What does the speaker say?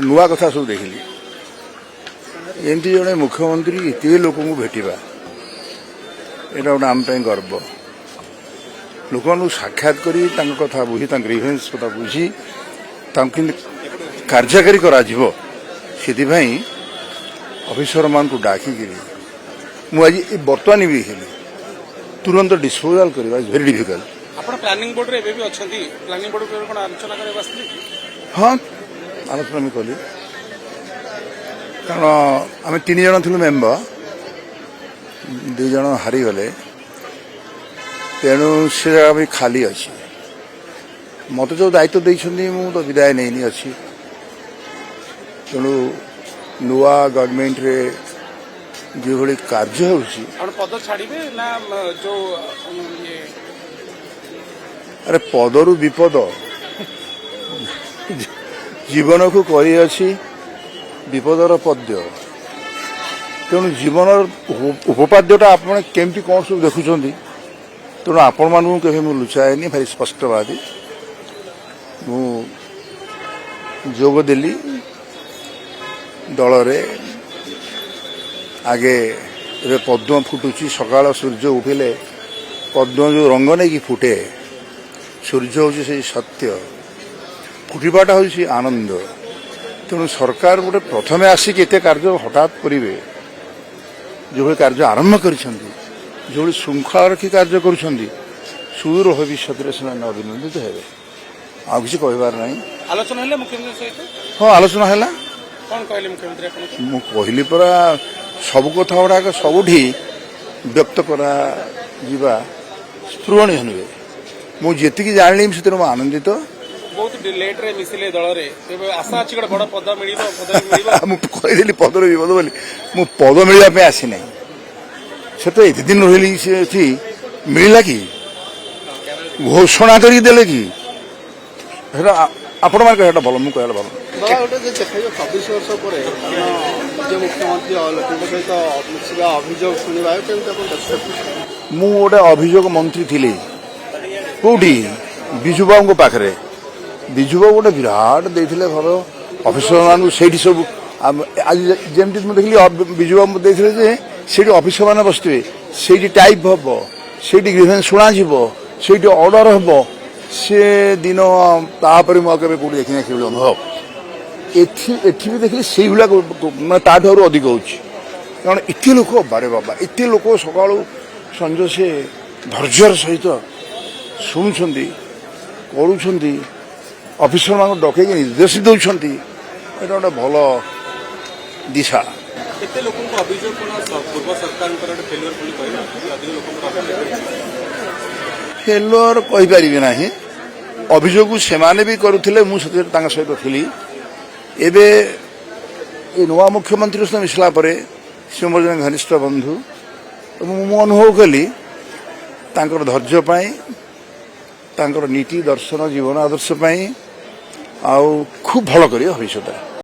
ନୂଆ କଥା ସବୁ ଦେଖିଲି। ଏମିତି ଜଣେ ମୁଖ୍ୟମନ୍ତ୍ରୀ ଏତେ ଲୋକଙ୍କୁ ଭେଟିବା ଏଇଟା ଗୋଟେ ଆମ ପାଇଁ ଗର୍ବ। ଲୋକମାନଙ୍କୁ ସାକ୍ଷାତ କରି ତାଙ୍କ କଥା ବୁଝି ତାଙ୍କ ଗ୍ରିଭେନ୍ସ କଥା ବୁଝି ତାଙ୍କୁ କେମିତି କାର୍ଯ୍ୟକାରୀ କରାଯିବ ସେଥିପାଇଁ ଅଫିସରମାନଙ୍କୁ ଡାକିକିରି ମୁଁ ଆଜି ବର୍ତ୍ତମାନ ବି ହେଲି ତୁରନ୍ତ ଡିସ୍ପୋଜାଲ କରିବା ଇଜ୍ ଭେରି ଡିଫିକଲ୍ଟ। ଆପଣ ପ୍ଲାନିଂ ବୋର୍ଡରେ ଏବେ ବି ଅଛନ୍ତି, ପ୍ଲାନିଂ ବୋର୍ଡ ଉପରେ କ'ଣ ଆଲୋଚନା କରିବାକୁ ଆସିଥିଲେ? ହଁ ଆଲୋଚନା ମୁଁ କଲି, କାରଣ ଆମେ 3 ଜଣ ଥିଲୁ ମେମ୍ବର, 2 ଜଣ ହାରିଗଲେ, ତେଣୁ ସେ ଜାଗା ବି ଖାଲି ଅଛି। ମୋତେ ଯେଉଁ ଦାୟିତ୍ୱ ଦେଇଛନ୍ତି ମୁଁ ତ ବିଦାୟ ନେଇନି ଅଛି। ତେଣୁ ନୂଆ ଗଭର୍ଣ୍ଣମେଣ୍ଟରେ ଯେଉଁଭଳି କାର୍ଯ୍ୟ ହେଉଛି, ଆପଣ ପଦ ଛାଡ଼ିବେ ନା ଯୋଉ ଆରେ ପଦରୁ ବିପଦ ଜୀବନକୁ କରିଅଛି ବିପଦର ପଦ୍ୟ। ତେଣୁ ଜୀବନର ଉପପାଦ୍ୟଟା ଆପଣ କେମିତି କ'ଣ ସବୁ ଦେଖୁଛନ୍ତି, ତେଣୁ ଆପଣମାନଙ୍କୁ କେବେ ମୁଁ ଲୁଚାଏନି, ଭାରି ସ୍ପଷ୍ଟବାଦୀ। ମୁଁ ଯୋଗ ଦେଲି ଦଳରେ। ଆଗେ ଏବେ ପଦ୍ମ ଫୁଟୁଛି, ସକାଳ ସୂର୍ଯ୍ୟ ଉଠିଲେ ପଦ୍ମ ଯେଉଁ ରଙ୍ଗ ନେଇକି ଫୁଟେ, ସୂର୍ଯ୍ୟ ହେଉଛି ସେଇ ସତ୍ୟ, ଫୁଟିବାଟା ହେଉଛି ଆନନ୍ଦ। ତେଣୁ ସରକାର ଗୋଟେ ପ୍ରଥମେ ଆସିକି ଏତେ କାର୍ଯ୍ୟ ହଠାତ୍ କରିବେ, ଯେଉଁଭଳି କାର୍ଯ୍ୟ ଆରମ୍ଭ କରିଛନ୍ତି, ଯେଉଁଭଳି ଶୃଙ୍ଖଳା ରଖି କାର୍ଯ୍ୟ କରୁଛନ୍ତି, ସୁଦୂର ଭବିଷ୍ୟତରେ ସେମାନେ ଅଭିନନ୍ଦିତ ହେବେ। ଆଉ କିଛି କହିବାର ନାହିଁ। ଆଲୋଚନା ହେଲେ ମୁଖ୍ୟମନ୍ତ୍ରୀ ସହିତ? ହଁ ଆଲୋଚନା ହେଲା। କ'ଣ କହିଲେ ମୁଖ୍ୟମନ୍ତ୍ରୀ ଆପଣଙ୍କୁ? ମୁଁ କହିଲି ପରା, ସବୁ କଥା ଗୁଡ଼ାକ ସବୁଠି ବ୍ୟକ୍ତ କରାଯିବା ସ୍ପୃହଣୀୟ ନୁହେଁ। ମୁଁ ଯେତିକି ଜାଣିଲି ସେଥିରେ ମୁଁ ଆନନ୍ଦିତ। ବହୁତ ଲେଟ୍ରେ ମିଶିଲେ ଦଳରେ, ଏବେ ଆଶା ଅଛି ଗୋଟେ ବଡ଼ ପଦ ମିଳିବ, ମୁଁ କହିଦେଲି ପଦରେ ବିପଦ ବୋଲି। ମୁଁ ପଦ ମିଳିବା ପାଇଁ ଆସିନାହିଁ। ସେ ତ ଏତେ ଦିନ ରହିଲି ସେଠି, ମିଳିଲା କି? ଘୋଷଣା କରିକି ଦେଲେ କି? ସେଟା ଆପଣମାନେ କହିବାଟା ଭଲ, ମୁଁ କହିବାଟା ଭଲ। ଗୋଟେ ଯେ ଦେଖାଯିବ 24 ବର୍ଷ ପରେ ଯେ ମୁଖ୍ୟମନ୍ତ୍ରୀ ଲୋକଙ୍କ ସହିତ ମିଶିବା ଅଭିଯୋଗ ଶୁଣିବା, କେମିତି ଆପଣ ଦେଖୁଛନ୍ତି? ମୁଁ ଗୋଟେ ଅଭିଯୋଗ ମନ୍ତ୍ରୀ ଥିଲି। କୋଉଠି? ବିଜୁବାବୁଙ୍କ ପାଖରେ। ବିଜୁବାବୁ ଗୋଟେ ବିରାଟ ଦେଇଥିଲେ ଘର ଅଫିସରମାନଙ୍କୁ, ସେଇଠି ସବୁ ଆଜି ଯେମିତି ମୁଁ ଦେଖିଲି ବିଜୁବାବୁ ଦେଇଥିଲେ ଯେ ସେଇଠି ଅଫିସରମାନେ ବସିଥିବେ, ସେଇଠି ଟାଇପ୍ ହେବ, ସେଇଠି ଗ୍ରିଭେନ୍ସ ଶୁଣାଯିବ, ସେଇଠି ଅର୍ଡର ହେବ। ସେ ଦିନ ତାପରେ ମୁଁ ଆଉ କେବେ କୋଉଠି ଦେଖିନି ସେଇଭଳି ଅନୁଭବ। ଏଠି ବି ଦେଖିଲି ସେଇଭଳିଆ, ମାନେ ତାଠୁ ଆହୁରି ଅଧିକ ହେଉଛି। କାରଣ ଏତେ ଲୋକ, ବାରେ ବାବା, ଏତେ ଲୋକ ସକାଳୁ ସଞ୍ଜ ସେ ଧୈର୍ଯ୍ୟର ସହିତ ଶୁଣୁଛନ୍ତି, କରୁଛନ୍ତି, ଅଫିସରମାନଙ୍କୁ ଡକେଇକି ନିର୍ଦ୍ଦେଶ ଦେଉଛନ୍ତି। ଏଇଟା ଗୋଟେ ଭଲ ଦିଶା। କେତେ ଲୋକଙ୍କ ଅଭିଯୋଗ ପୂର୍ବ ସରକାରଙ୍କର ଫେଲୁଅର ବୋଲି କହିବେ? ଅଧିକ ଲୋକଙ୍କର ଫେଲୁଅର କହିପାରିବି ନାହିଁ। ଅଭିଯୋଗ ସେମାନେ ବି କରୁଥିଲେ, ମୁଁ ସେଥିରେ ତାଙ୍କ ସହିତ ଥିଲି। ଏବେ ଏ ନୂଆ ମୁଖ୍ୟମନ୍ତ୍ରୀ ସହିତ ମିଶିଲା ପରେ ସେ ମୋର ଜଣେ ଘନିଷ୍ଠ ବନ୍ଧୁ, ଏବଂ ମୁଁ ଅନୁଭବ କଲି ତାଙ୍କର ଧୈର୍ଯ୍ୟ ପାଇଁ, ତାଙ୍କର ନୀତି ଦର୍ଶନ ଜୀବନ ଆଦର୍ଶ ପାଇଁ, ଆଉ ଖୁବ୍ ଭଲ କରିବେ ଭବିଷ୍ୟତରେ।